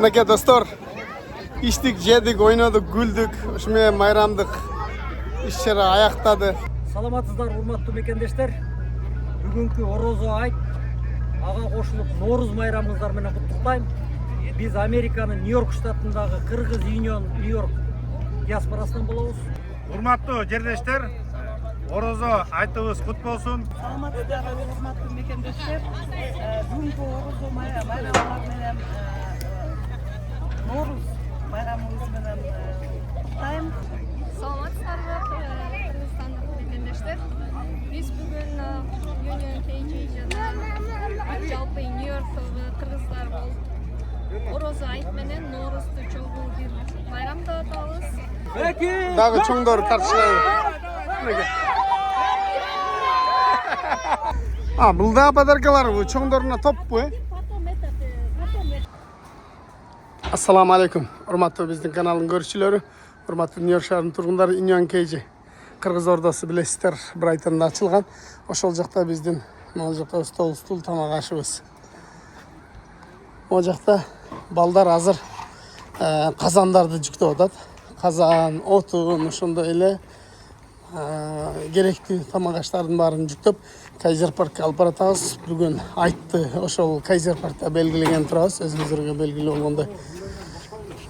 Мынакей достор, иштик, жедик, ойнодук, күлдүк. Ушуменен майрамдык иш-чара аяктады. Саламатсыздар, урматтуу мекендештер. Бүгүнкү Орозо айт ага кошулуп Норуз майрамыңыздар менен куттуктайм. Биз Американын Йорк штатындагы кыргыз Йорк диаспорасынан болобуз. Урматтуу жерлештер, Орозо айтыбыз кут болсун. Саламатсыздар, урматтуу мекендештер. Бүгүнкү Орозо майрамыңыз менен Норуз майрамыңыз менен куттуктайм. Саламатсыздарбы, кыргызстандык мекендештер. Биз бүгүн г.Нью жана жалпы Нью-Йорктогу кыргыздар болуп Орозо айт менен Норузду чогуу бир майрамдап атабыз. Дагы чоңдор тартышкан. Бул да подаркалар, бул чоңдоруна топпу, Ассаламу алейкум. Урматтуу биздин каналдын көрүүчүлөрү, урматтуу Нью-Йорк шаарынын тургундары, г.Нью Кыргыз Ордосу билесиздер, Брайтонда ачылган. Ошол жакта биздин могул жакта стол тамак ашыбыз. Могул жакта балдар азыр казандарды жүктөп атат. Казан, отун, ошондой эле керектүү тамак аштардын баарын жүктөп Кайзер паркка алып баратабыз. Бүгүн айтты ошол Кайзер паркта белгилеген турабыз. Өзүңүзгө белгилүү болгондой.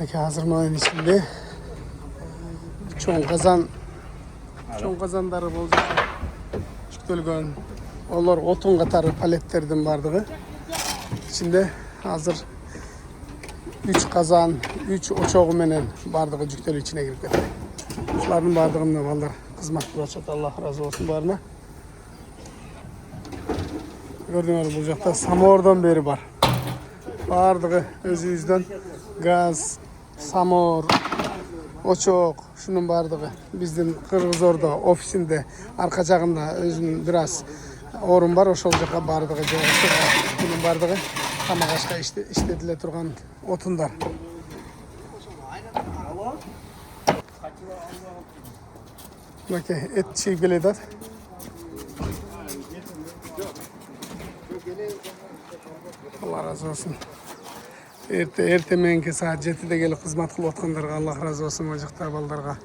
Азыр мынын ичинде чоң казандары болуп жүктөлгөн. Олар отун катары палеттердин бардыгы. Ичинде азыр 3 казан, 3 очогу менен бардыгы жүктөлүү ичине кирип кетти. Ушулардын бардыгына балдар кызмат кылып атышат. Аллах разы болсун баарына. Көрдүңөр, бул жакта самоордон бери бар. Бардыгы өзүбүздөн газ, самоор, очок, шунун бардыгы биздин Кыргыз Ордо офисинде арка жагында өзүнүн бир аз орун бар. Ошол жака бардыгы жайгаштырылган. Бунун бардыгы тамак ашка иштетиле турган отундар. Мынакей эт чийип келатат. Алла разы болсун. Эрте мененки саат 7-де келип кызмат кылып аткандарга Аллах разы болсун, бул жакта балдарга.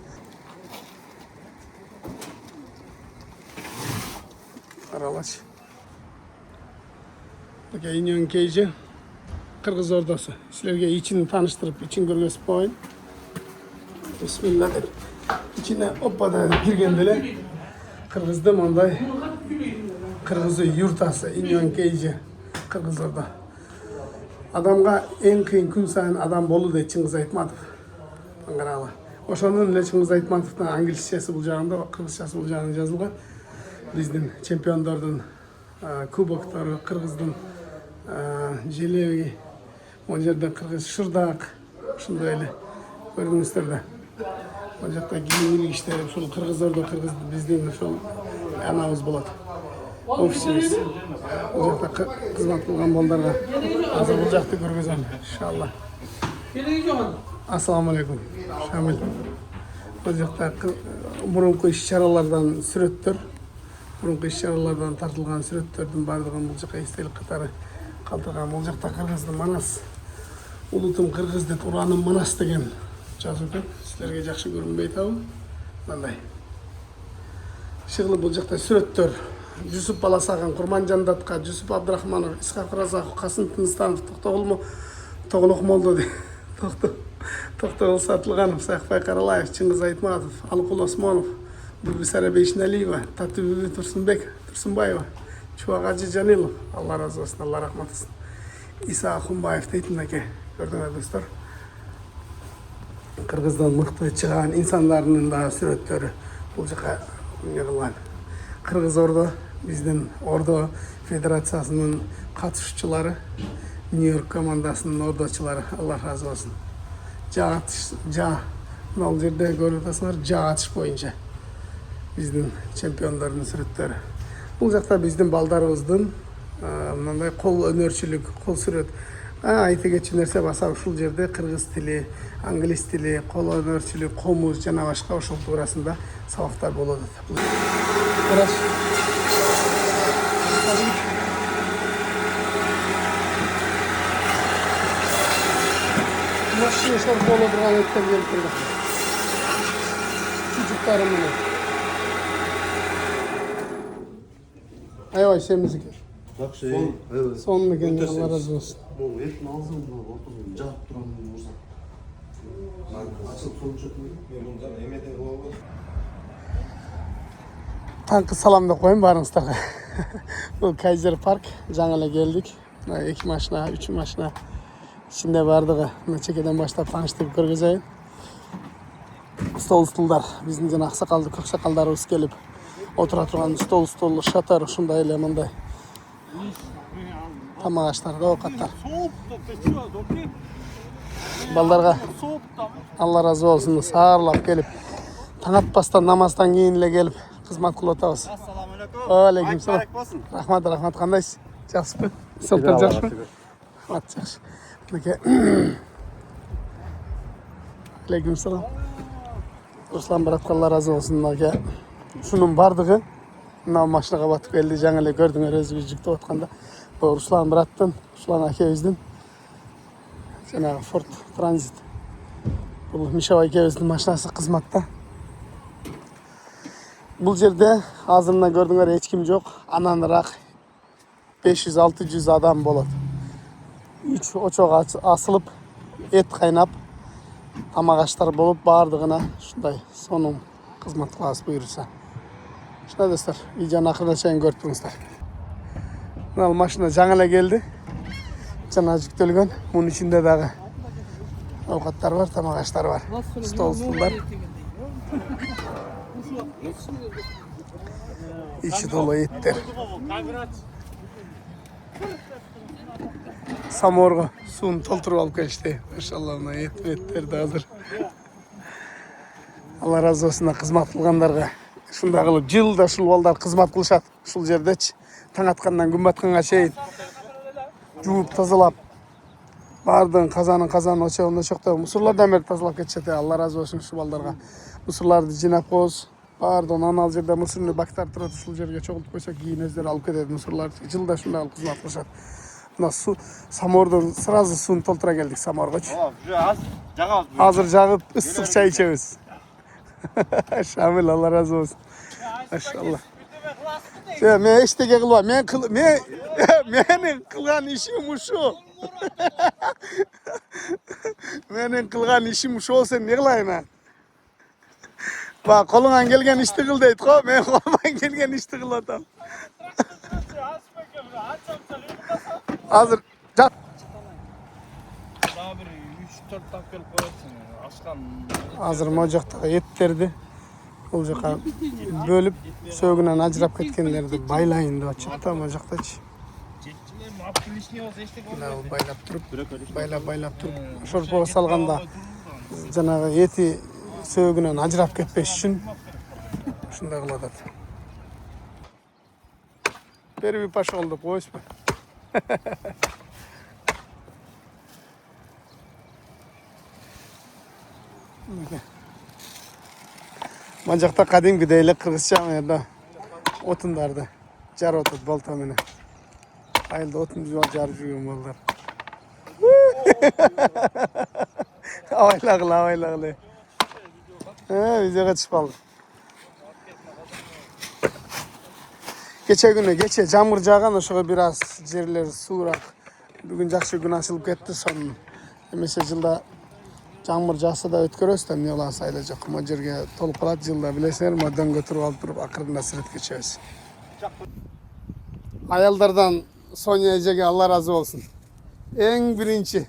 Каралач. г.Нью Кыргыз Ордосу. Силерге ичин тааныштырып, ичин көргөзүп коеюн. Бисмилла деп. İçine oppada girgende эле Кыргызды мондай кыргызы юртасы г.Нью Кыргыз Ордо. Адамга эң кыйын күн сайын адам болуу дейт Чыңгыз Айтматов. Аңгаралы. Ошонун эле Чыңгыз Айтматовдун англисчеси бул жагында, кыргызчасы бул жагында жазылган. Биздин чемпиондордун кубоктору, кыргыздын желеби, могу жерде кыргыз шырдак, ушундай эле көрдүңүздөр да. Бул жакта кийим иштери ушул Кыргыз Ордо, кыргыз биздин ушул анабыз болот. Офисибиз. Бул жакта кызмат кылган балдарга азыр бул жакты көргөзөм, иншалла. Ассаламу алейкум. Шамил. Бул жакта мурунку иш-чаралардан сүрөттөр, мурунку иш-чаралардан тартылган сүрөттөрдүн бардыгын бул жака эстелик катары калтырган. Бул жакта кыргыздын манас, улутум кыргыз деп ураным манас деген жазуу экен. Силерге жакшы көрүнбөй атабы? Мындай. Шыгылы бул жакта сүрөттөр. Жусуп Баласаган, Курманжан Датка, Жусуп Абдрахманов, Исхак Разаков, Касым Тынстанов, Тоголок Молдо, Токтогул Сатылганов, Саякбай Каралаев, Чыңгыз Айтматов, Алыкул Осмонов, Бурбисара Бейшиналиева, Татыбүбү Турсунбаева, Чубак Ажы Жанилов, Алла разы болсун, Алла рахмат этсин. Иса Ахунбаев дейт мынакей. Көрдүңөр достор. Кыргыздан мыкты чыган инсандардын да сүрөттөрү бул жака кылган. Кыргыз Ордо биздин Ордо федерациясынын катышуучулары, Нью-Йорк командасынын ордочулары, Алла разы болсун. Мына жерде көрүп атасыңар, жаа атыш боюнча биздин чемпиондордун сүрөттөрү. Бул жакта биздин балдарыбыздын мындай кол өнөрчүлүк, кол сүрөт. Айта кетчү нерсе баса ушул жерде кыргыз тили, англис тили, кол өнөрчүлүк, комуз жана башка ошол туурасында сабактар болот. Машинашlar bola durgan etler gelip turdu. Çocuklarım bunu. Ayvay semizlik. Bak şey, evet. Sonunu kendi Allah razı olsun. Bu etin ağzını oturup cevap duran bir uzak. Açılıp sonuç etmedim. Bundan emeden oldu. Tankı salam da koyun barınızlar. Bu Kaiser Park. Жаңылы geldik. 2 maşına, 3 maşına içinde vardığı. Çekeden başlap tanıştık көргөзөйүн. Stol-stullar. Биздин жана аксакалды, көк сакалдарыбыз келип отура турган stol шатар ушундай эле мындай. Тамак аштар, оокаттар. Балдарга Allah razı olsun. Sağırlap gelip taң atпастан намаздан кийин эле келип кызмат кылып атабыз. Алейкум салам. Рахмат, кандайсыз? Жакшысызбы? Сылтар жакшымы? Рахмат, жакшы. Мынакей. Алейкум салам. Руслан братка Allah razı olsun. Мынакей. Шунун бардыгы мына машинага батып келди. Жаңы эле көрдүңөр өзүбүз жүктөп атканда. Бул Руслан браттын, Руслан акебиздин жанагы Ford Transit. Бұл Мишава экебиздин машинасы кызматта. Бұл жерде азырына көрдүңөр эч ким жок. Ананыраак 500-600 адам болот. 3 очок асылып, эт кайнап, тамак аштар болуп баардыгына ушундай сонун кызмат кылабыз буйруса. Ушундай достор, видеону акырына чейин көрүп туруңуздар. Мына машина жаңы эле келди. Жана жүктөлгөн. Мунун ичинде дагы овкаттар бар, тамак аштар бар. Стол-стулдар. İçi dolu etler. Samorga suyunu tolturup alıp geçti. Maşallah mına etler de hazır. Allah razı olsun kızmat kılganlarga. Şunda kılıp жылда şul balдар kızmat kılışat. Şul жердечи таң аткандан күн батканга чейин жууп тазалап бардын казанын очогунда мусорлардан бери тазалап кетишет. Allah razı olsun şu балдарга. Мусорларды жыйнап коебуз. Bardon anal жерде мусорный бактар турат, ушул жерге чогултуп койсок кийин өздөрү алып кетет. Мусорлар жылда ушундай кылып кызмат кылышат. Мына суу самордон сразу сууну толтура келдик саморгочу. Азыр жагып ысык чай ичебиз. Шамил Allah razı olsun. Maşallah. Мен эчтеке кылбайм. Менин кылган ишим ушу. Менин кылган ишим ушу болсо эмне кылайын а? Bak kolundan gelgen işti kıl deyit ko. Ben kolumdan gelgen işti kıl atam. Hazır. Jat. Daha bir 3-4 tak gelip koyarsın. Aşkan. Hazır mojaktagı etlerdi. Bul jaka bölüp sögүнөн ажырап кеткендерди байlayын деп атышат мojактачы. Байлап туруп шорпого салганда жанагы эти sögүнөн ажырап кетпеш үчүн ушундай кылып атат. Первый пошел деп коюшпу. Мына жакта кадимкидей эле кыргызча мында отундарды жарып атат балта менен. Айылда отун жарып жүргөн балдар. Авайлагыла. Bize kaçıp aldı. Geçe camur jağan oşoga biraz жерler suurak. Bugün jakşı gün açılıp ketти сонун. Эмесе жылда жамыр жакса да өткөрөбүз да эмне кылабыз айла жок. Mo жерге толуп калат жылда билесиңер, модон көтөрүп алып туруп акырында сирет кечебиз. Аялдардан Sonya эжеге Allah razı olsun. Эң биринчи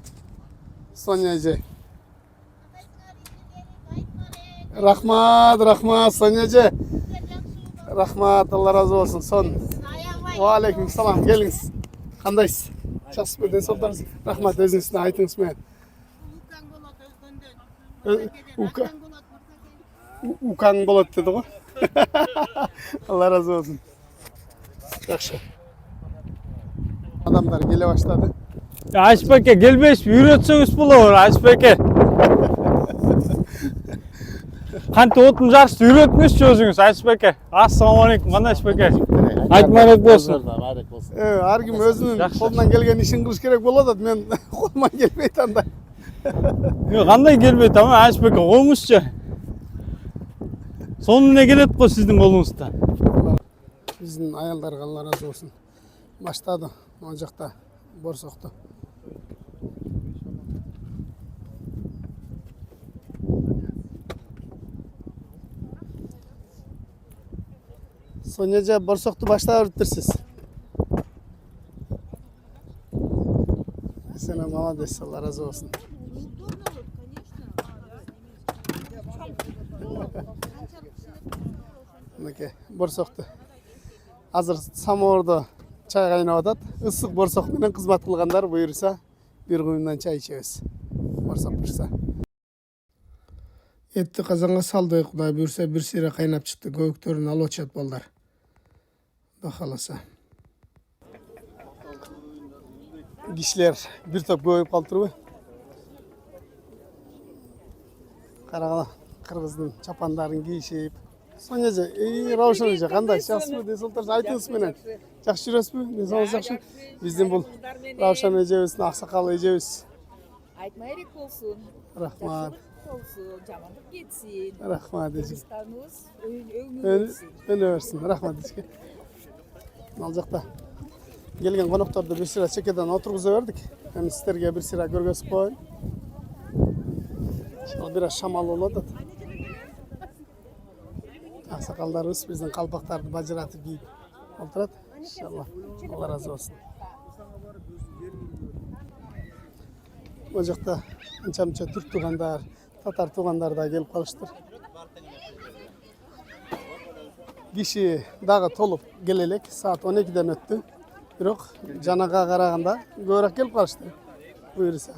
Sonya эже. Rahmat Sonya эже. Rahmat Allah razı olsun. Son. Aleyküm selam. Geliniz. Kandayız? Жақсы den sohbetiniz. Rahmat özünüzden aytыңыз мен. Ukan болот dedi го. Allah razı olsun. Жақсы. Adamlar gele başladı. Açbeke gelmеш, үйрөтсөңүз болор, Açbeke. Kanti otun жақсы үйрөтүңүзчү өзүңүз, Açbeke. Assalamu aleykum, кандай Açbeke? Айтмарек болсун. Ар ким өзүнүн колунан келген ишин кылыш керек болот, мен колуман келбейт андай. Кандай келбейт ама Айшбек коңузчу. Сонун эле келет го сиздин колуңузда. Биздин аялдарга Алла разы болсун. Баштады ал жакта борсокту. Сонежа борсокту баштап өттүрсүз. Сен молодец, Алла разы болсун. Мынакей борсокту. Азыр самоордо чай кайнап атат. Ысык борсок менен кызмат кылгандар буйруса бир куюмдан чай ичебиз. Борсок бышса. Этти казанга салды, Кудай буйруса бир сыйра кайнап чыкты. Көбүктөрүн алып атышат балдар. Кудай кааласа. Кишилер бир топ көбөйүп калыптырбы? Карагыла кыргыздын чапандарын кийишип. Сонежа, Раушан эже кандай? Жакшысызбы? Десолтар айтыңыз менен. Жакшы жүрөсүзбү? Десоңуз жакшы. Биздин бул Раушан эжебиздин аксакал эжебиз. Айтмайрек болсун. Рахмат. Болсун, жамандык кетсин. Рахмат эже. Кыргызстаныбыз өнө берсин. Рахмат эже. Ал жакта келген конокторду бир сыйра чекеден отургуза бердик. Эми сиздерге бир сыйра көргөзүп коеюн. Бир аз шамал болуп атат. Аксакалдарыбыз биздин калпактарды бажыратып кийип отурат. Иншалла. Алла разы болсун. Бул жакта анча-мынча түрк туугандар, татар туугандар да келип калыштыр. Киши дагы толуп келе элек, саат 12ден өттү. Бирок жанага караганда көбүрөөк келип калышты. Буйруса.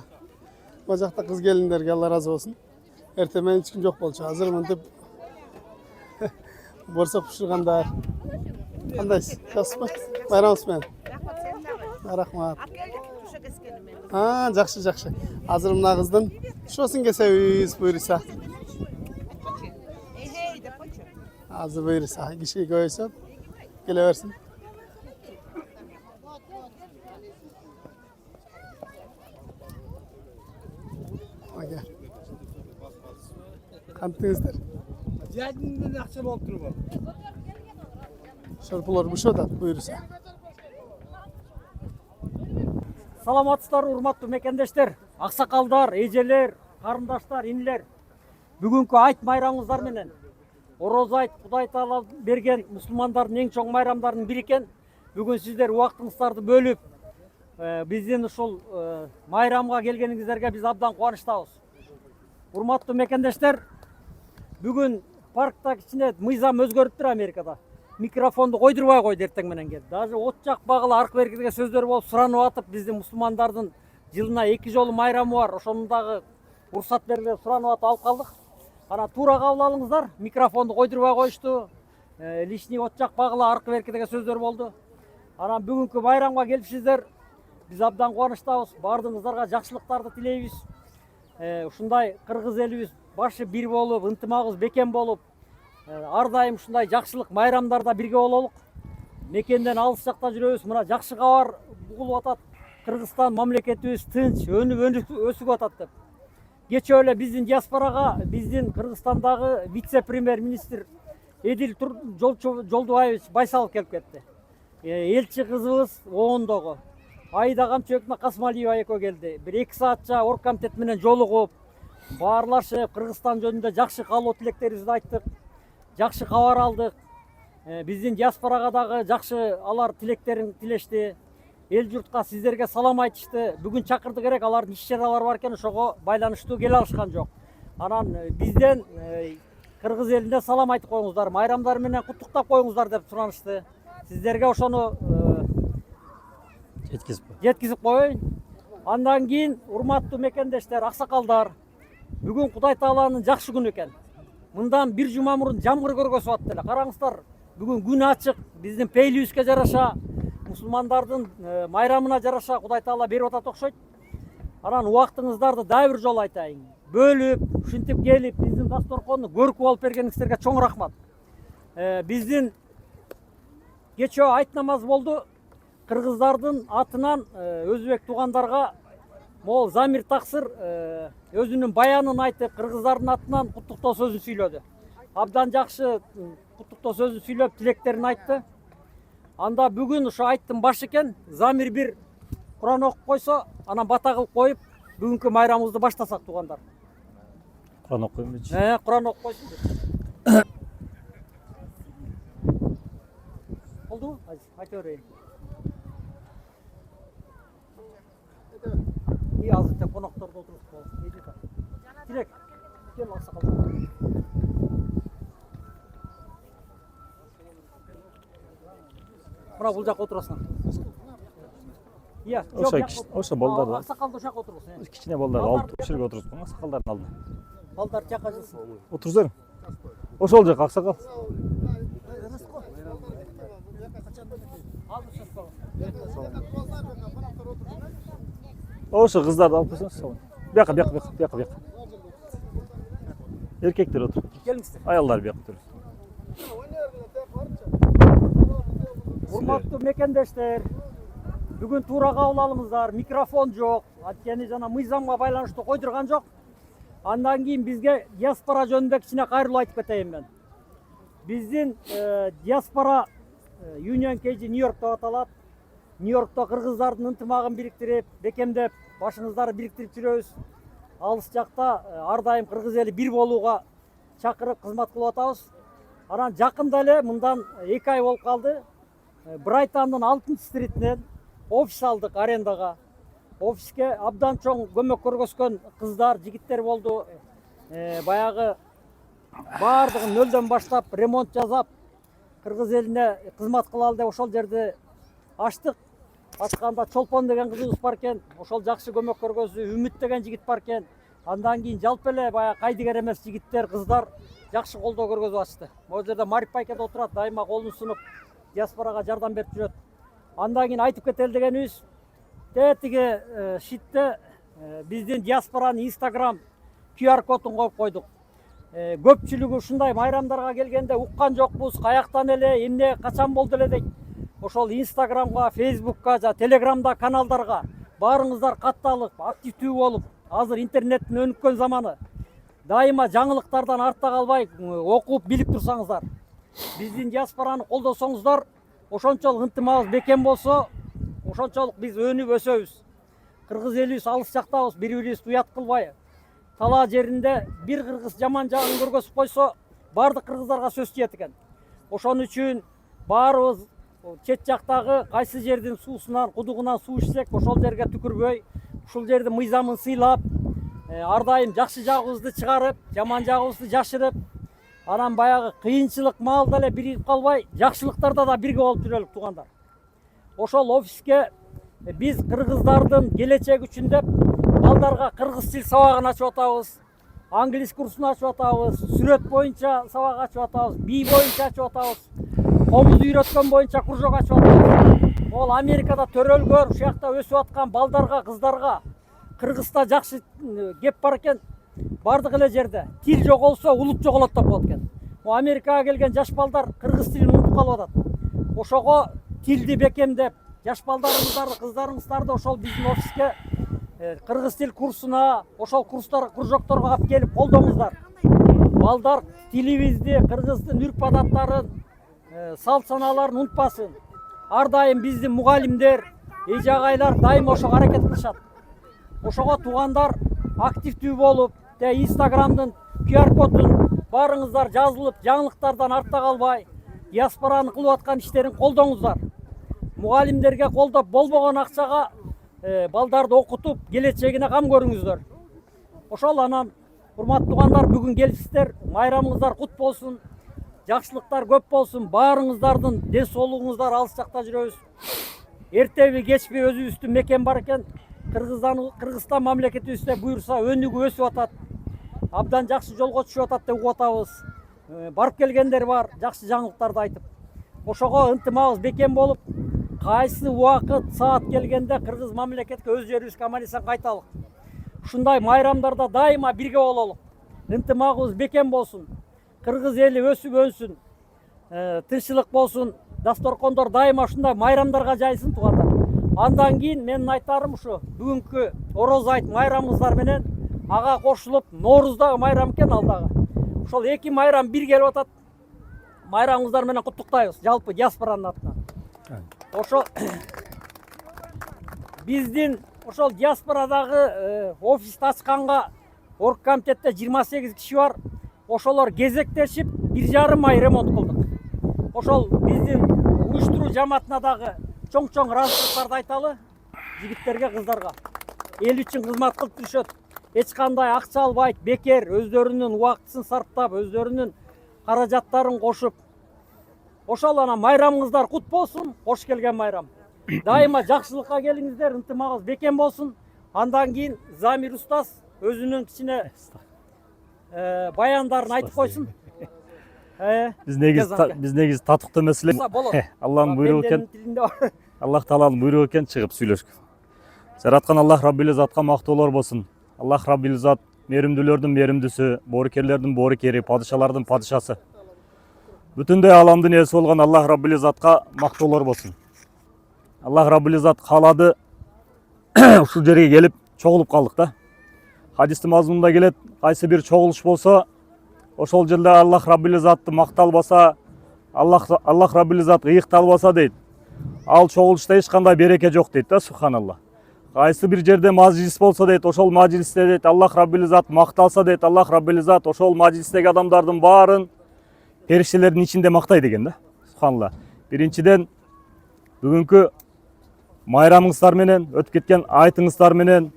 Бул жакта кыз келиндерге Алла разы болсун. Эртең менен эч ким жок болчу. Азыр мынтип борсок пышыргандар. Кандайсыз? Жакшысызбы? Байрамыңыз менен. Рахмат. Жакшы, жакшы. Азыр мына кыздын шосун кесебиз буйруса. Азыр буйруса, киши көбөйсө келе берсин. Ага. Кантыңыздар? Жайдын акча болуп турбу? Шорпулар бушып атат буйруса. Саламатсыздар, урматтуу мекендештер, аксакалдар, эжелер, карындаштар, инилер. Бүгүнкү айт майрамыңыздар менен Орозо айт Кудай Таала берген мусулмандардын эң чоң майрамдарынын бири экен. Бүгүн сиздер убактыңыздарды бөлүп, биздин ушул майрамга келгениңиздерге биз абдан кубанычтабыз. Урматтуу мекендештер, бүгүн паркта кичине мыйзам өзгөрүптүр Америкада. Микрофонду койдурбай койду эртең менен келди. Даже от жакпагыла аркы бергиге сөздөр болуп суранып атып, биздин мусулмандардын жылына 2 жолу майрамы бар. Ошонун дагы уруксат бергиле суранып атып алып калдык. Ана туура кабыл алыңыздар. Микрофонду койдурбай коюшту. Лишний от жакпагыла аркы бергиге сөздөр болду. Анан бүгүнкү майрамга келипсиздер. Биз абдан кубанычтабыз. Бардыгыңыздарга жакшылыктарды тилейбиз. Ушундай кыргыз элибиз башы бир болуп, ынтымагыбыз бекем болуп, ар дайым ушундай жакшылык майрамдарда бирге бололук. Мекенден алыс жакта жүрөбүз. Мына жакшы кабар угулуп атат. Кыргызстан мамлекетибиз тынч, өнүп өсүп атат деп. Кечээ эле биздин диаспорага, биздин Кыргызстандагы вице-премьер-министр Эдил Жолдубаевич Байсалов келип кетти. Элчи кызыбызОондогу. Айда Камчыбекна Касмалиева экөө келди. Бир 2 саатча оргкомитет менен жолугуп, баарлашып, Кыргызстан жөнүндө жакшы каалоо тилектерибизди айттык. Жакшы кабар алдык. Биздин диаспорага дагы жакшы алар тилектерин тилешти. Эл журтка сиздерге салам айтышты. Бүгүн чакырды керек, алардын иш чаралары бар экен, ошого байланыштуу келе алышкан жок. Анан бизден кыргыз элине салам айтып коюңуздар, майрамдар менен куттуктап коюңуздар деп суранышты. Сиздерге ошону жеткизип коеюн. Андан кийин урматтуу мекендештер, аксакалдар, бүгүн Кудай Тааланын жакшы күнү экен. Мындан бир жума мурун жамгыр көргөзүп атты эле. Караңыздар, бүгүн күн ачык, биздин пейлибизге жараша, мусулмандардын майрамына жараша Кудай Таала берип атат окшойт. Анан убактыңыздарды дагы бир жолу айтайын. Бөлүп, ушинтип келип, биздин дасторконду көркүп алып бергениңиздерге чоң рахмат. Биздин кечөө айт намаз болду. Кыргыздардын атынан өзбек туугандарга Мол Замир Таксыр өзүнүн баянын айтып, кыргыздардын атынан куттуктоо сөзүн сүйлөдү. Абдан жакшы куттуктоо сөзүн сүйлөп, тилектерин айтты. Анда бүгүн ошо айттын башы экен, Замир бир Куран окуп койсо, анан бата кылып коюп, бүгүнкү майрамыбызды баштасак туугандар. Куран окуп коймочу. Куран окуп койсун. Болдубу? Айта берейин. Азыр тек конокторду отуруп коебуз. Тилек, кел аксакал. Мына бул жакка отурасың. Iya, Ошо болду. Аксакалды ошо жакка отурсун. Кичине балдар алып ушул жерге отурсун, аксакалдардын алдына. Балдар жакка жылсын. Отурсаң. Ошол жак аксакал. Ошо кыздарды алып койсоңуз. Бияка. Эркектер отур. Келиңиздер. Аялдар бияка отур. Урматтуу мекендештер, бүгүн туура кабыл алыңыздар. Микрофон жок, анткени жана мыйзамга байланыштуу койдурган жок. Андан кийин бизге диаспора жөнүндө кичине кайрылуу айтып кетейин мен. Биздин диаспора Union г.Нью деп аталат. Нью-Йоркто кыргыздардын ынтымагын бириктирип, бекемдеп, башыңыздарды бириктирип жүрөбүз. Алыс жакта ар дайым кыргыз эли бир болууга чакырып кызмат кылып атабыз. Анан жакында эле мындан 2 ай болуп калды. Брайтандын 6-стритинен офис алдык арендага. Офиске абдан чоң көмөк көргөзгөн кыздар, жигиттер болду. Баягы баардыгын нөлдөн баштап ремонт жасап, кыргыз элине кызмат кылалы деп ошол жерди ачтык. Ачканда Чолпон деген кызыбыз бар экен. Ошол жакшы көмөк көргөздү. Үмүт деген жигит бар экен. Андан кийин жалпы эле баягы кайдыгер эмес жигиттер, кыздар жакшы колдоо көргөзүп ачты. Могу жерде Марип байке отурат, дайыма колун сунуп диаспорага жардам берип жүрөт. Андан кийин айтып кетели дегенибиз, тиги шитте биздин диаспоранын Instagram QR кодун коюп койдук. Көпчүлүгү ушундай майрамдарга келгенде уккан жокпуз, каяктан эле, эмне, качан болду эле дейт. Ошол Instagramга, Facebookка, жана Telegramда каналдарга баарыңыздар катталып, активдүү болуп, азыр интернеттин өнүккөн заманы. Дайыма жаңылыктардан артта калбай, окуп, билип турсаңыздар. Биздин диаспораны колдосоңуздар, ошончолук ынтымагыбыз бекем болсо, ошончолук биз өнүп өсөбүз. Кыргыз элибиз алыс жактабыз, бири-бирибизди уят кылбай, талаа жеринде бир кыргыз жаман жагын көргөзүп койсо, бардык кыргыздарга сөз тиет экен. Ошон үчүн баарыбыз чет жактагы кайсы жердин суусунан, кудугунан суу ичсек, ошол жерге түкүрбөй, ушул жердин мыйзамын сыйлап, ар дайым жакшы жагыбызды чыгарып, жаман жагыбызды жашырып, анан баягы кыйынчылык маалда эле бирип калбай, жакшылыктарда да бирге болуп жүрөлүк туугандар. Ошол офиске биз кыргыздардын келечеги үчүн деп балдарга кыргыз тил сабагын ачып атабыз, англис курсун ачып атабыз, сүрөт боюнча сабак ачып атабыз, бий боюнча ачып атабыз, комуз үйрөткөн боюнча кружок ачып атабыз. Ол Америкада төрөлгөн, ушул жакта өсүп аткан балдарга, кыздарга кыргызда жакшы кеп бар экен. Бардык эле жерде тил жоголсо улут жоголот деп коет экен. Америкага келген жаш балдар кыргыз тилин унутуп калып атат. Ошого тилди бекемдеп, жаш балдарыңыздарды, кыздарыңыздарды ошол биздин офиске кыргыз тил курсуна, ошол курстар, кружокторго алып келип колдоңуздар. Балдар тилибизди, кыргыздын үрп-адаттарын, салт санааларын унутпасын. Ар дайым биздин мугалимдер, эже агайлар дайым ошого аракет кылышат. Ошого туугандар активдүү болуп, Instagramдын QR кодун баарыңыздар жазылып, жаңылыктардан артта калбай, диаспоранын кылып аткан иштерин колдоңуздар. Мугалимдерге колдоп болбогон акчага балдарды окутуп, келечегине кам көрүңүздөр. Ошол анан урматтуу туугандар, бүгүн келипсиздер, майрамыңыздар кут болсун, жакшылыктар көп болсун, баарыңыздардын ден соолугуңуздар алыс жакта жүрөбүз. Эртеби кечпи өзүбүздүн мекен бар экен. Кыргызстан мамлекетибизде буюрса өнүгүп өсүп атат. Абдан жакшы жолго түшүп атат деп угуп атабыз. Барып келгендер бар, жакшы жаңылыктарды айтып. Ошого ынтымагыбыз бекем болуп, кайсы убакыт, саат келгенде кыргыз мамлекетке өз жерибизге аман-эсен кайталык. Ушундай майрамдарда дайыма бирге бололук. Ынтымагыбыз бекем болсун. Кыргыз эли өсүп өнсүн. Тынччылык болсун. Дасторкондор дайыма ушундай майрамдарга жайсын туугандар. Андан кийин менин айтарым ушу бүгүнкү орозо айт майрамыңыздар менен ага кошулуп Норуздагы майрам экен ал дагы. Ошол эки майрам бир келип атат. Майрамыңыздар менен куттуктайбыз жалпы диаспоранын атынан. Ошол биздин ошол диаспорадагы офисти ачканга оргкомитетте 28 киши бар. Ошолор кезектешип 1,5 ай ремонт кылдык. Ошол биздин уюштуруу жамаатына дагы чоң ыраазычылыктарды айталы жигиттерге, кыздарга. Эл үчүн кызмат кылып жүрүшөт. Эч кандай акча албайт, бекер өздөрүнүн убактысын сарптап, өздөрүнүн каражаттарын кошуп. Ошол ана майрамыңыздар кут болсун, кош келген майрам. Дайыма жакшылыкка келиңиздер, ынтымагыңыз бекем болсун. Андан кийин Замир устаз өзүнүн кичине баяндарын айтып койсун. Биз негизи татыктуу эмес эле. Аллахтын буйругу экен. Аллах тааланын буйругу экен чыгып сүйлөшкөн. Жараткан Аллах Раббил Затка мактоолор болсун. Аллах Раббил Зат меримдүүлөрдүн меримдүүсү, боорукерлердин боорукери, падышалардын падышасы. Бүтүндөй аламдын ээси болгон Аллах Раббил Затка мактоолор болсун. Аллах Раббил Зат каалады ушул жерге келип чогулуп калдык да. Хадистин мазмунунда келет, кайсы бир чогулуш болсо, ошол жерде Аллах Раббил Затты макталбаса, Аллах Раббил Зат ыйыкталбаса дейт. Ал чогулушта эч кандай береке жок дейт да, субханалла. Кайсы бир жерде мажлис болсо дейт, ошол мажлисте дейт Аллах Раббил Зат макталса дейт, Аллах Раббил Зат ошол мажлистеги адамдардын баарын периштелердин ичинде мактай деген да. Субханалла. Биринчиден бүгүнкү майрамыңыздар менен, өтүп кеткен айтыңыздар менен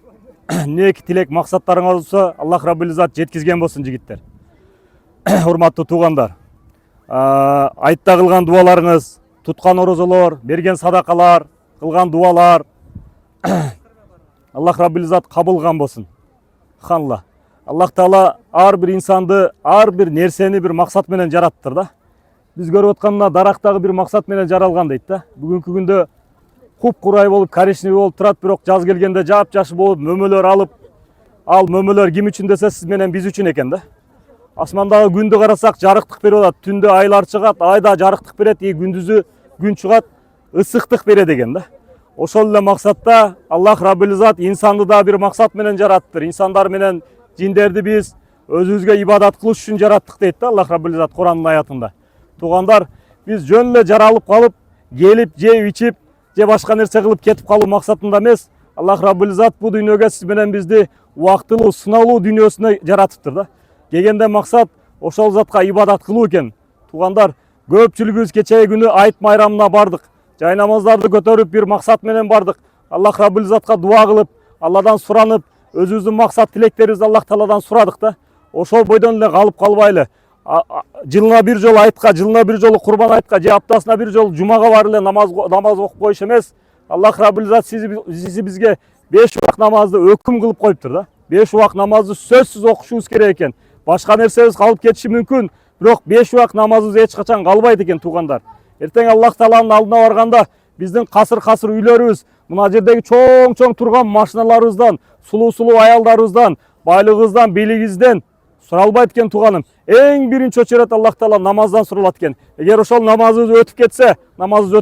ниет тилек максаттарыңар болсо Аллах Раббил Зат жеткизген болсун жигиттер. Урматтуу туугандар, айтта кылган дуаларыңыз, туткан орозолор, берген садакалар, кылган дуалар Аллах Раббил Зат кабыл кылган болсун. Субханалла. Аллах Таала ар бир инсанды, ар бир нерсени бир максат менен жараттыр да. Биз көрүп атканда дарактагы бир максат менен жаралган дейт да. Бүгүнкү күндө куп-курай болуп, коричневый болуп турат, бирок жаз келгенде жап-жаш болуп, мөмөлөр алып, ал мөмөлөр ким үчүн десе сиз менен биз үчүн экен да. Асмандагы күндү карасак жарыктык берип атат, түндө айлар чыгат, айда жарыктык берет, күндүзү күн чыгат, ысыктык берет деген да. Ошол эле максатта Аллах Раббил Зат инсанды да бир максат менен жараттыр. Инсандар менен жиндерди биз өзүбүзгө ибадат кылыш үчүн жараттык дейт да Аллах Раббил Зат Куранын аятында. Туугандар, биз жөн эле жаралып калып, келип, жеп, ичип, же башка нерсе кылып кетип калуу максатында эмес, Аллах Раббил Зат бул дүйнөгө сиз менен бизди убактылуу, сыналуу дүйнөсүнө жаратыптыр да. Келгенде максат ошол затка ибадат кылуу экен. Туугандар, көпчүлүгүбүз кечеги күнү айт майрамына бардык. Жай намаздарды көтөрүп бир максат менен бардык. Аллах Раббил Затка дуа кылып, Алладан суранып, өзүбүздүн максат тилектерибизди Аллах Тааладан сурадык да. Ошол бойдон эле калып калбайлы. Жылына бир жолу айтка, жылына бир жолу курбан айтка, же аптасына бир жолу жумага барып эле намаз окуп коюш эмес. Аллах Раббил Зат сизи бизге 5 убак намазды өкүм кылып коюптур да. 5 убак намазды сөзсүз окушубуз керек экен. Башка нерсебиз калып кетиши мүмкүн, бирок 5 убак намазыбыз эч качан калбайт экен туугандар. Эртең Аллах Тааланын алдына барганда биздин касыр үйлөрүбүз, мына жердеги чоң турган машиналарыбыздан, сулуу аялдарыбыздан, байлыгыбыздан, бийлигибизден суралбайт экен тууганым. Эң биринчи очередь Аллах Таала намаздан суралат экен. Эгер ошол намазыбыз өтүп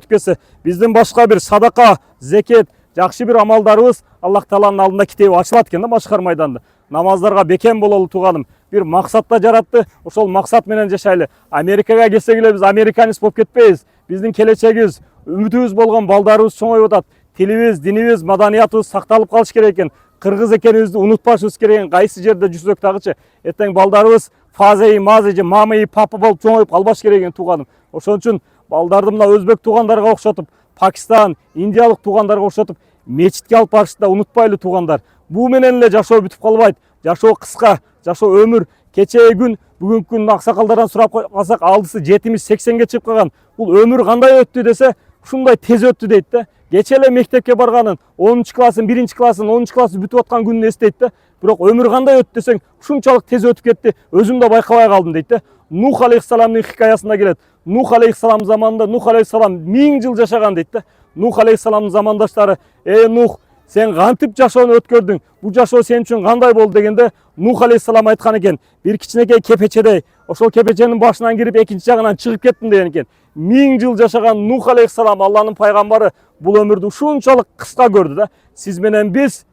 кетсе, биздин башка бир садака, зекет, жакшы бир амалдарыбыз Аллах Тааланын алдында китеби ачылат экен да башкар майданда. Намаздарга бекем бололу тууганым. Бир максатта жаратты, ошол максат менен жашайлы. Америкага келсек эле биз американист болуп кетпейбиз. Биздин келечегибиз, үмүтүбүз болгон балдарыбыз чоңоюп атат. Тилибиз, динибиз, маданиятыбыз сакталып калыш керек экен. Кыргыз экенибизди унутпашыбыз керек экен. Кайсы жерде жүрсөк дагычы, эртең балдарыбыз фазеи, мазеи, мамеи, папа болуп чоңоюп калбаш керек экен тууганым. Ошон үчүн балдарды мына өзбек туугандарга окшотуп, Пакистан, индиялык туугандарга окшотуп мечитке алып барышты да унутпайлы туугандар. Буу менен эле жашоо бүтүп калбайт. Жашоо кыска, жашоо өмүр. Кечеги күн, бүгүнкү күн аксакалдардан сурап калсак, алдысы 70-80ге чыгып калган. Бул өмүр кандай өттү десе, ушундай тез өттү дейт да. Кече эле мектепке барганын, 10-классын, 1-классын, 10-классы бүтүп аткан күнүн эстейт да. Бирок өмүр кандай өттү десең, ушунчалык тез өтүп кетти, өзүм да байкабай калдым дейт да. Нух алейхиссаламдын хикаясында келет. Нух алейхиссалам заманында Нух алейхиссалам 1000 жыл жашаган дейт да. Нух алейхиссаламдын замандаштары, Нух, сен кантип жашоону өткөрдүң? Бул жашоо сен үчүн кандай болду дегенде, Нух алейхиссалам айткан экен, бир кичинекей кепечедей, ошол кепеченин башынан кирип экинчи жагынан чыгып кеттим деген экен. 1000 жыл жашаган Нух алейхиссалам, Алланын пайгамбары бул өмүрдү ушунчалык кыска көрдү да. Сиз менен биз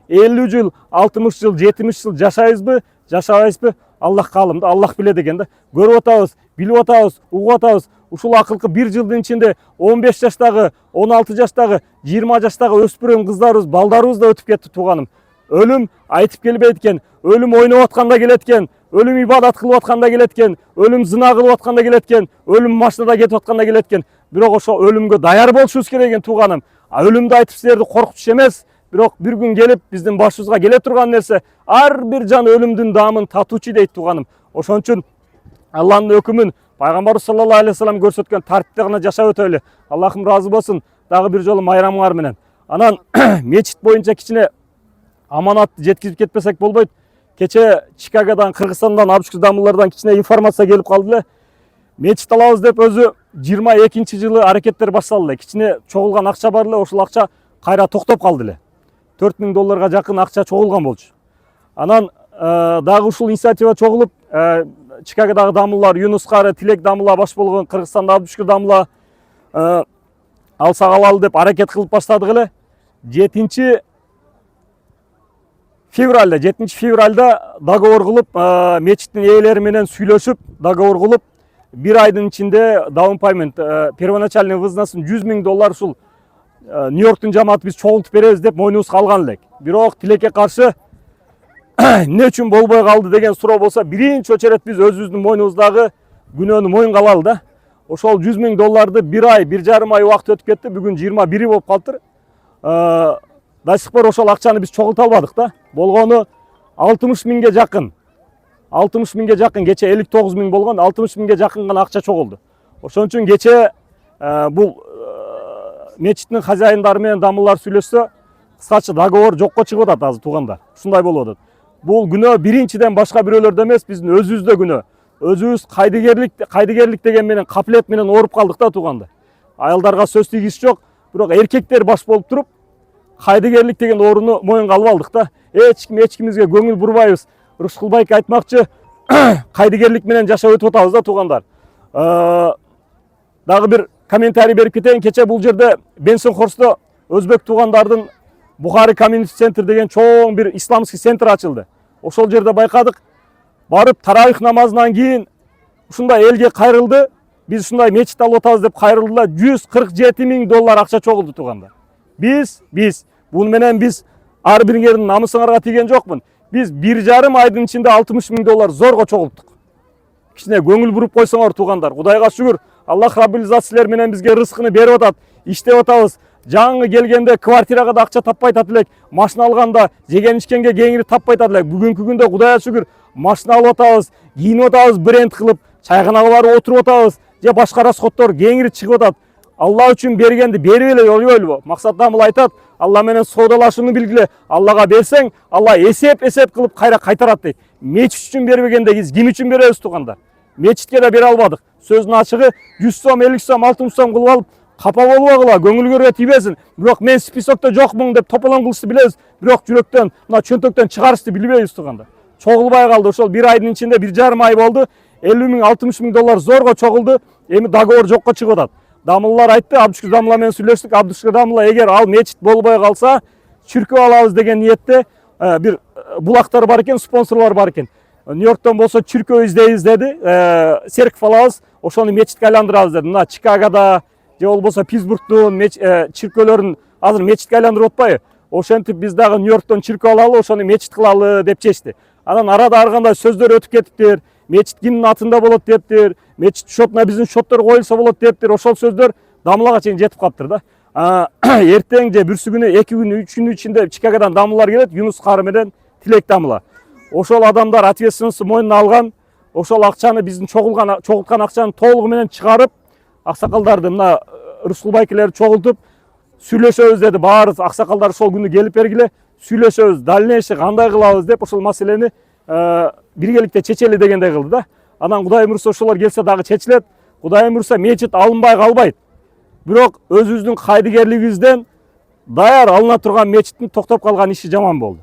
50 жыл, 60 жыл, 70 жыл жашайбызбы, жашабайбызбы? Аллах каалым да, Аллах билет экен да. Көрүп атабыз, билип атабыз, угуп атабыз. Ушул акылкы 1 жылдын ичинде 15 жаштагы, 16 жаштагы, 20 жаштагы өспүрүм кыздарыбыз, балдарыбыз да өтүп кетти тууганым. Өлүм айтып келбейт экен, өлүм ойноп атканда келет экен, өлүм ибадат кылып атканда келет экен, өлүм зына кылып атканда келет экен, өлүм машинада кетип атканда келет экен. Бирок ошо өлүмгө даяр болушубуз керек экен тууганым. Өлүмдү айтып силерди коркутуш эмес, бирок бир күн келип биздин башыбызга келе турган нерсе, ар бир жан өлүмдүн даамын татуучу дейт тууганым. Ошон үчүн Алланын өкүмүн пайгамбар саллаллаху алейхи вассалам көрсөткөн тартипте гана жашап өтөлү. Аллахым ыраазы болсун. Дагы бир жолу майрамыңар менен. Анан мечит боюнча кичине аманатты жеткизип кетпесек болбойт. Кече Чикагодан, Кыргызстандан, Абшкырдамылардан кичине информация келип калды эле. Мечит алабыз деп өзү 22-жылы аракеттер башталды эле. Кичине чогулган акча бар эле, ошол акча кайра токтоп калды эле. $4000 жакын акча чогулган болчу. Анан дагы ушул инициатива чогулуп, Чикагодагы дамыллар, Юнус кары, Тилек дамыла баш болгон, Кыргызстанда Абдушкүр дамыла алсак алалы деп аракет кылып баштадык эле. 7 февралда договор кылып, мечиттин ээлери менен сүйлөшүп, договор кылып, 1 айдын ичинде даун паймент, первоначальный вызнасын $100,000 ушул Нью-Йорктун жамааты биз чогултуп беребиз деп мойнубузга алган элек. Бирок тилекке каршы эмне үчүн болбой калды деген суроо болсо, биринчи очерет биз өзүбүздүн мойнубуздагы күнөөнү моюнга алалы да. Ошол $100,000 1 ай, 1,5 ай убакыт өтүп кетти. Бүгүн 21 болуп калыптыр. До сих пор ошол акчаны биз чогулта албадык да. Болгону 60,000ге жакын. 60,000ге жакын, кече 59,000 болгон, 60,000ге жакын гана акча чогулду. Ошон үчүн кече бул мечиттин хозяиндары менен дамыллар сүйлөшсө, кыскача договор жокко чыгып атат азыр туугандар. Ушундай болуп атат. Бул күнөө биринчиден башка бирөөлөрдө эмес, биздин өзүбүздө күнөө. Өзүбүз кайдыгерлик деген менен, капилет менен ооруп калдык да туугандар. Аялдарга сөз тийгизиш жок, бирок эркектер баш болуп туруп, кайдыгерлик деген орунду моюнга алып алдык да. Эч кимге көңүл бурбайбыз. Рушкул байке айтмакчы, кайдыгерлик менен жашап өтүп атабыз да туугандар. Дагы бир комментарий берип кетейин. Кече бул жерде Бенсенхорстто өзбек туугандардын Бухари комьюнити центр деген чоң бир исламский центр ачылды. Ошол жерде байкадык. Барып тарауих намазынан кийин ушундай элге кайрылды. Биз ушундай мечит алып атабыз деп кайрылдылар. $147,000 акча чогулду туугандар. Биз буну менен биз ар бириңердин намысыңарга тийген жокмун. Биз 1,5 айдын ичинде $60,000 зорго чогулттук. Кичине көңүл буруп койсоңор туугандар. Кудайга шүгүр. Аллах Раббул Иззат силер менен бизге рызкыны берип атат. Иштеп атабыз. Жаңы келгенде квартирага да акча таппай атат элек. Машина алганда жеген ичкенге кеңири таппай атат элек. Бүгүнкү күндө Кудайга шүгүр машина алып атабыз, кийинип атабыз, бренд кылып, чайханага барып отуруп атабыз, же башка расходдор кеңири чыгып атат. Алла үчүн бергенди берип эле ойбойлубу? Максат дамыл айтат, Алла менен соодалашууну билгиле. Аллага берсең, Алла эсеп кылып кайра кайтарат дейт. Мечит үчүн бербегенде биз ким үчүн беребиз туугандар? Мечитке да бере албадык. Сөздүн ачыгы 100 сом, 50 сом, 60 сом кылып алып, капа болбогула, көңүлгөргө тийбесин. Бирок мен списокто жокмун деп тополоң кылышты билебиз. Бирок жүрөктөн, мына чөнтөктөн чыгарышты билбейбиз туугандар. Чогулбай калды. Ошол 1 айдын ичинде 1,5 ай болду. $50,000-60,000 зорго чогулду. Эми договор жокко чыгып атат. Дамыллар айтты, Абдушкүр дамыла менен сүйлөштүк. Абдушкүр дамыла эгер ал мечит болбой калса, чүркөө алабыз деген ниетте бир булактар бар экен, спонсорлор бар экен. Нью-Йорктон болсо чүркөө издейбиз деди. Церковь алабыз, ошону мечитке айландырабыз деди. Мына Чикагода же болбосо Питтсбургдун чиркөөлөрүн азыр мечитке айландырып атпайбы? Ошентип биз дагы Нью-Йорктон чиркөө алалы, ошону мечит кылалы деп чечти. Анан арада ар кандай сөздөр өтүп кетиптир. Мечит кимдин атында болот дептир. Мечит шотуна биздин шоттор коюлса болот дептир. Ошол сөздөр дамылага чейин жетип калыптыр да. Эртең же бүрсү күнү 2 күн 3 күн ичинде Чикагодан дамылар келет, Юнус кары менен Тилек дамыла. Ошол адамдар ответственность мойнуна алган. Ошол акчаны биздин чогулткан акчаны толугу менен чыгарып, аксакалдарды мына Русул байкелер чогултуп сүйлөшөбүз деди. Баарыбыз аксакалдар ошол күнү келип бергиле, сүйлөшөбүз, дальнейший кандай кылабыз деп ошол маселени биргеликте чечели дегендей кылды да. Анан Кудай буйрса ошолор келсе дагы чечилет. Кудай буйрса мечит алынбай калбайт. Бирок өзүбүздүн кайдыгерлигибизден даяр алына турган мечиттин токтоп калган иши жаман болду.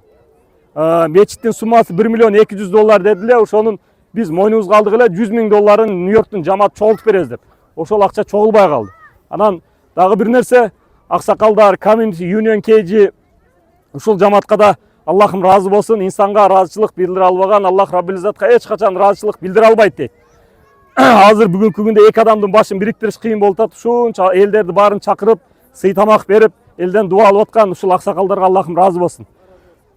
Мечиттин суммасы $1,200,000 дедиле. Ошонун биз мойнубузга алдык эле $100,000 Нью-Йорктун жамааты чогултуп беребиз деп. ошол акча чогулбай калды. Анан дагы бир нерсе, аксакалдар, Community Union KG ушул жамаатка да Аллахым разы болсын, инсанга ыраазычылык билдире албаган Аллах Раббил Иззатка эч качан ыраазычылык билдире албайт дейт. Азыр бүгүнкү күндө эки адамдын башын бириктириш кыйын болуп атат. Ушунча элдерди баарын чакырып, сый тамак берип, элден дуа алып аткан ушул аксакалдарга Аллахым разы болсын.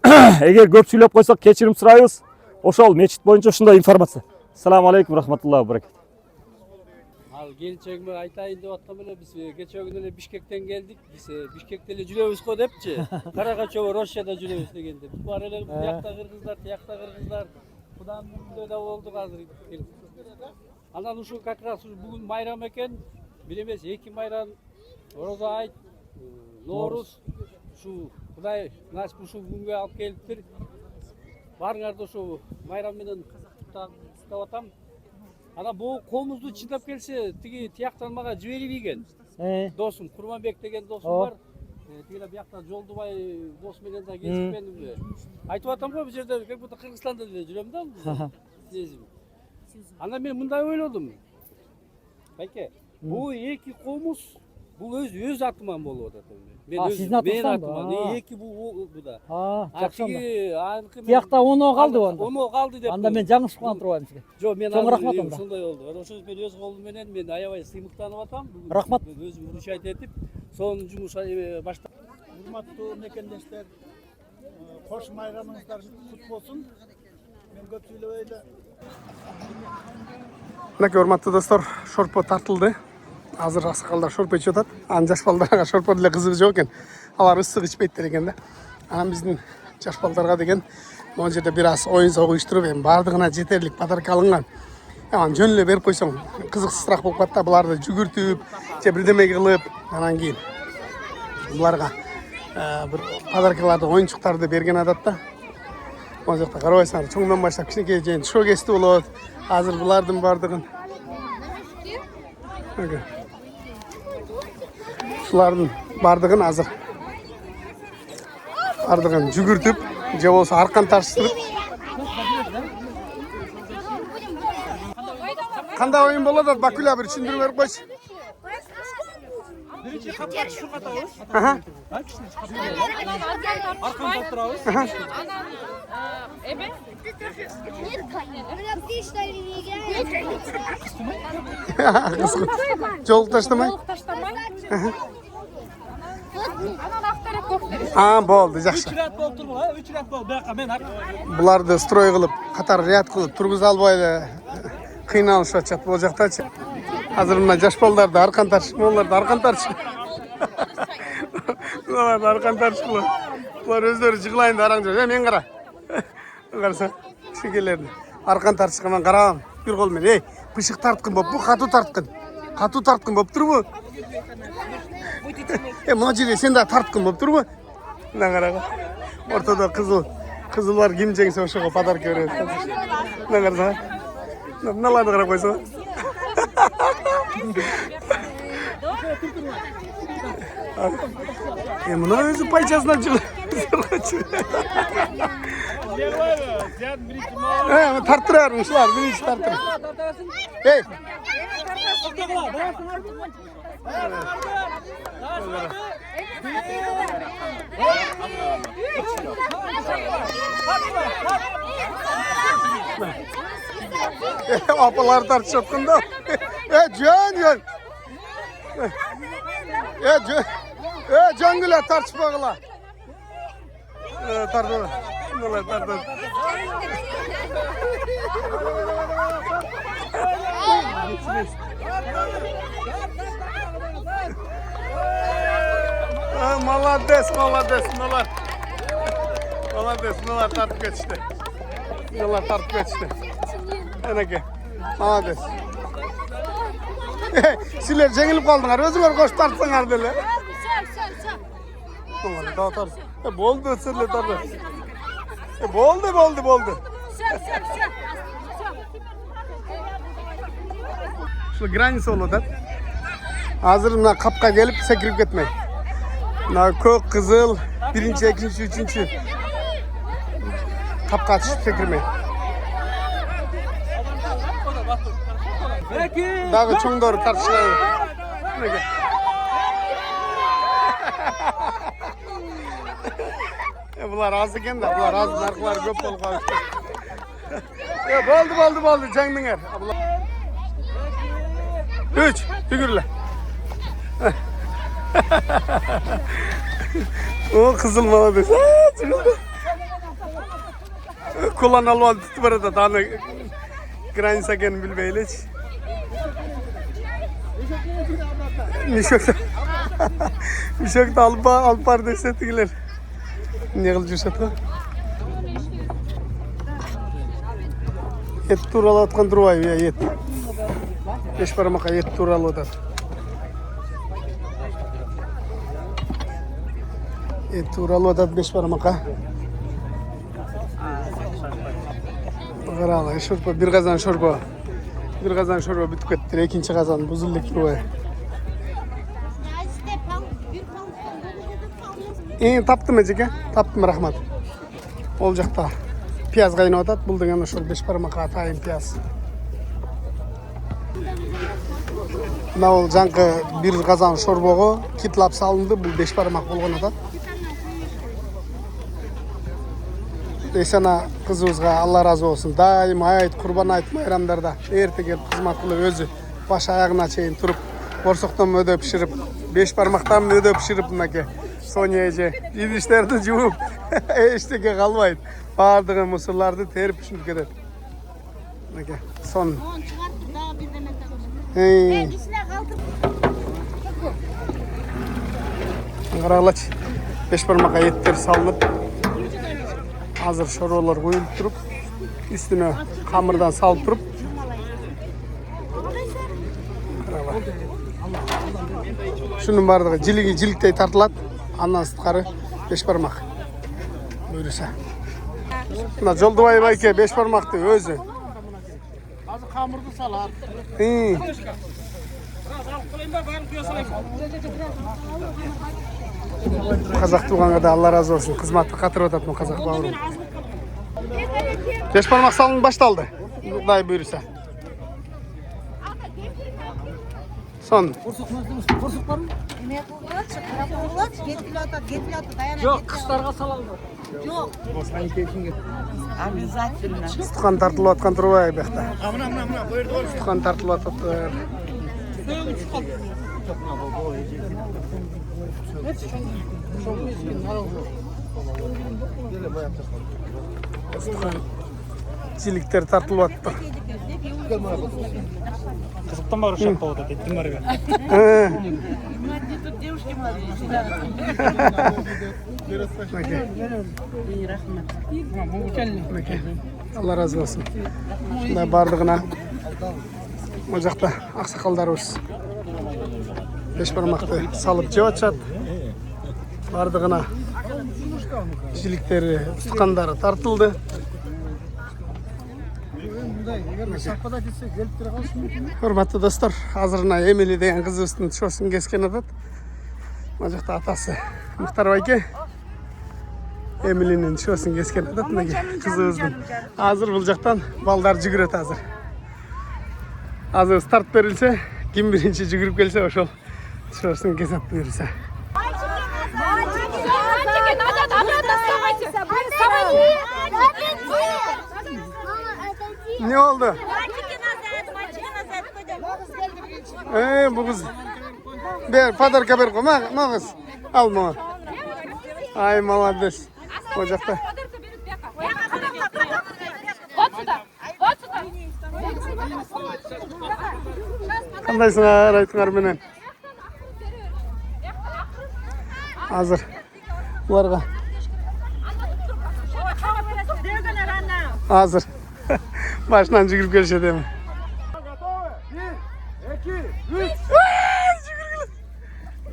Эгер көп сүйлөп койсок кечирим сурайбыз. Ошол мечит боюнча ушундай информация. Ассаламу алейкум рахматуллахи ва баракатух. Ал келинчегиме айтайын деп аткан эле биз кечээ күнү эле Бишкектен келдик. Биз Бишкекте эле жүрөбүз го депчи. Карага чобо Россияда жүрөбүз дегенде. Биз бар эле биякта кыргыздар, тиякта кыргыздар. Куданын үйүндө да болдук азыр. Анан ушу как раз бүгүн майрам экен. Бир эмес, эки майрам, Орозо айт, Норуз. Ушу Кудай насип ушул күнгө алып келиптир. Барыңарды ушу майрам менен куттап атам. Ана бул колубузду чыдап келсе, тиги тияктан мага жиберибейген. Досум, Курманбек деген досум бар. Тигиле биякта Жолдубай дос менен да кезикпендим. Айтып атам го, бул жерде как будто Кыргызстанда эле жүрөм да. Ана мен мындай ойлодум. Байке, бул эки комуз бул өз атыман болуп атат. Мен атыман. Эки бул да. Жакшы. Тиякта оно калды онда. Оно калды деп. Анда мен жаңылышып калып турбаймын сизге. Жок, мен чоң рахмат анда. Ошондой болду. Ошо мен өз колум менен мен аябай сыймыктанып атам. Рахмат. Өзүм урушайт этип, сонун жумуш баштап. Урматтуу мекендештер, кош майрамыңыздар кут болсун. Мен көп сүйлөбөй эле. Мынакей урматтуу достор, шорпо тартылды. Азыр аксакалдар шорпо ичип атат. Анын жаш балдарга шорпо деле кызыгы жок экен. Алар ысык ичпейт экен да. Анан биздин жаш балдарга деген могу жерде бир аз оюн согуу уюштуруп, эми баардыгына жетерлик подарка алынган. Анан жөн эле берип койсоң кызыксызыраак болуп калат да, буларды жүгүртүп, же бирдеме кылып, анан кийин буларга бир подаркаларды, оюнчуктарды берген адат да. Могу жакта карабайсыңар, чоңдон баштап кичинекей жен шоу кести болот. Азыр булардын баардыгын ушулардын баардыгын азыр баардыгын жүгүртүп, же болсо аркан тартыштырып. Кандай оюн болот атат, Бакуля бир түшүндүрүп берип койчу. Жолук таштамай. Болду, жакшы. 3 рет болуп турбу, 3 рет болду. Бияка мен Буларды строй кылып, катар ряд кылып тургуза албай эле кыйналышып атышат бул жактачы. Азыр мына жаш балдарды аркан тартышып, буларды аркан тартышып. Буларды аркан тартышып. Булар өздөрү жыгылайын деп араң жүрөт. Мен кара. Караса, кичинекейлерди аркан тартышкан мен карабам. Бир кол менен, пышык тарткын болуп, катуу тарткын. Катуу тарткын болуп турбу? Мына жерде сен да тарткын болуп турбу? Мына карага. Ортодо кызылдар ким жеңсе ошого подарка берет. Мына караса. Мыналарды карап койсо. Мына өзү пайчасынан тартырар ушулар, биринчи тартыр. Эй. Апалар тартышып атканда. Жөн. Жангыла тартышпагыла. Тартып. Мыналар тартып. Молодец, мыналар. Мыналар тартып кетишти. Энеке. Молодец. Силер жеңилип калдыңар, өзүңөр кош тартсаңар деле. Болду, силер тартып. Болду. Şu granisi olur da. Hazır mı kapka gelip sekirip gitmeyin. Kök, kızıl, birinci, ikinci, üçüncü. Kapka atışıp sekirmeyin. Дағы чоңдору тартышкан. Мынеке. Булар аз экен да, булар аз, наркылар көп болуп калышты. Болду, жаңдыңар. 3, түгүрлө. О, кызыл молодец. Kulağını alıp tuttu burada tane granisa ekeni bilmeyle hiç. Nişokta alıp var desettiler. Ne kılıcı uçatı? Et turalı atkan durayım ya et. 5 parmak'a et turalı atat. Et turalı atat 5 parmak'a. Qarala, şorba, bir qazan şorba. Bir qazan şorba bitip ketdi, ikinci qazan buzuldu turibay. Taptım ejeke, taptım rahmat. Ol жақта piyaz qaynap atat, бұл деген ошол 5 бармакка атайын piyaz. Мына ол жаңкы bir qazan şorbого китлап салынды, бұл 5 бармак болгон атат. Esana kızımızga Allah razı olsun. Daim ayet, kurban ayet bayramlarda erте kelip kızmat kılıp özü baş ayağına çeyin turup borsuktan ödö pişirip 5 parmaktan ödö pişirip mınake Sonya eje idişlerdi juup eşteke kalmayın. Bardығы mısırlardı terip pişirip kedet. Mınake son. Qaralaç 5 parmakka еттер салынып Hazır şorbalar koyulup durup üstüne hamurdan salıp durup şunun bardığı jiliktey tartılat andan sırtkары 5 barmak buyursa. Mına Жолдубай байке 5 barmakты өзü. Azı hamurdu salat. Қазақ туғанға да Allah razı olsun. Қызматты қатырып атат мына қазақ бауырым. 5 barmak салынып башталды. Құдай бұйырса. Son. Борсук барбы? Эме кылгылачы, кара кылгылачы, кеткиле атат, даянат. Жок, кыштарга салалбы? Жок. Обязательно. Тұтқан тартылып атқан тұрбай бақта. Тұтқан тартылып атат. Жиликтер тартылып атты. Қызықтан бар ұшақ болады, еттің бар екен. Тут девушки молодые. Allah razı olsun. Şunday bardığına o жақта ақсақалдарыбыз 5 бармақты салып жеп атышат. Бардығына жиликтері, тұтқандары тартылды. Hurmatlı dostlar, hazırına Emeli деген қызыбыздың шосын кескен атат. Мына жақта атасы Мұхтар байке Эмилинин шосын кескен атат. Қызыбыздың азыр бұл жақтан балдар жүгірет азыр. Азыр старт берілсе, ким биринчи жүгіріп келсе, ошол шосын кесет бұйырса. Ne oldu? Bu kız. Ber, padarka ber koy, mağız. Al mı? Ay, malades. Ocakta. Kandaysınlar, aytыңар менен. Hazır. Bularga. Hazır. Baştan жүгіріп келші деймін. 1, 2, 3.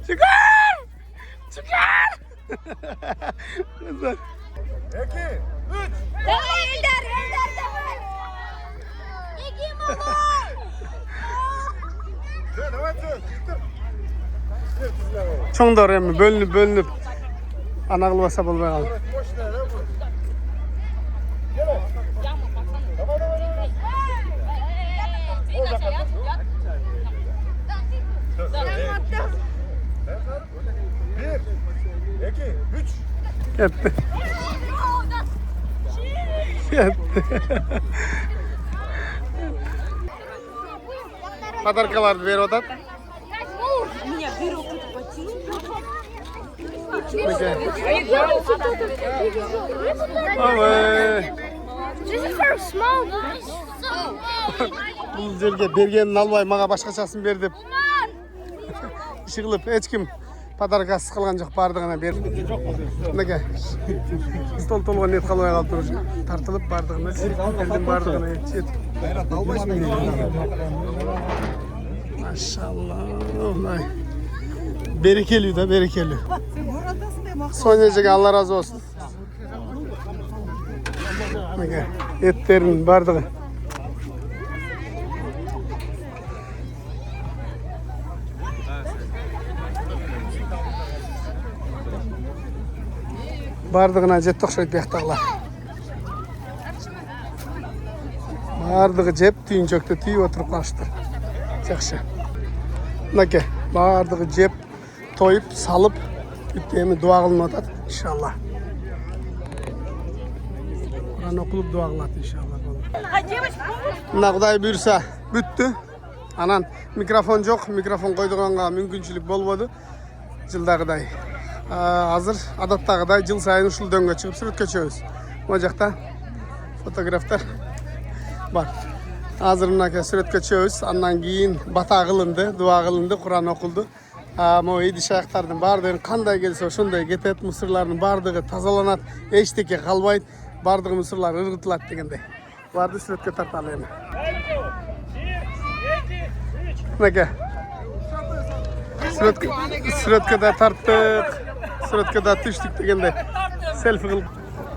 Çıkar! 2, 3. Çoğundur emi bölünüp ana kılbasa bulmaya aldı. Yetti. Yetti. Padarkalardı ver odat. Бұл жерге бергенін албай мага башкачасын бер деп. Иши кылып эч ким подаркасы кылган жок, бардыгына берди. Мынакей. Стол толгон нет калбай калыптыр уже. Тартылып бардыгына, элдин бардыгына жетип. Maşallah. Berekeli de berekeli. Sonya'cık Allah razı olsun. Etlerin bardığı. Bardığına jet okşayıp yaktağlar. Bardığı cep tüyünçökte tüyü oturup kaçtı. Жақсы. Мынакей, бардығы жеп, тойып, салып, үттемі дуа қылынып атат, иншалла. Құран оқылып дуа қылады, иншалла. Мына Құдай бұйырса, бүтті. Анан микрофон жоқ, микрофон қойдығанға мүмкіншілік болбоду. Жылдағыдай. Азыр адаттағыдай жыл сайын ушул дөңгө чыгып сүрөткө чыгабыз. Мына жакта фотографтар бар. Азыр мынакей сүрөткө чыгабыз. Андан кийин бата кылынды, дуа кылынды, Куран окулду. Могу идиш аяктардын баардыгы кандай келсе ошондой кетет, мусурлардын баардыгы тазаланат, эчтеке калбайт, баардыгы мусурлар ыргытылат дегендей. Буларды сүрөткө тарталы эми. Мынакей. Сүрөткө да тарттык, сүрөткө да түштүк дегендей. Селфи кылып.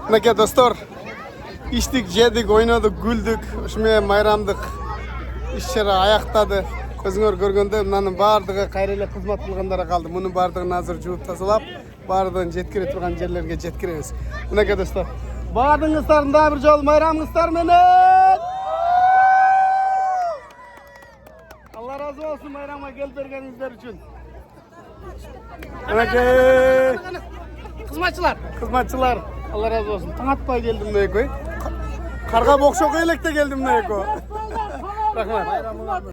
Мынакей достор, иштик, жедик, ойнодук, күлдүк. Ушу менен майрамдык иш-чара аяктады. Көзүңөр көргөндө мынанын баардыгы кайра эле кызмат кылгандары калды. Мунун баардыгын азыр жууп тазалап, баардыгын жеткире турган жерлерге жеткиребиз. Мынакей достор, баардыгыңыздардын дагы бир жолу майрамыңыздар менен. Allah razı olsun mayrama gelip bergenizler için. Mınakey. Kızmatçılar. Allah razı olsun. Taң atpay geldim ne koy. Karga bokşok elekte geldim ne koy. Rahmat.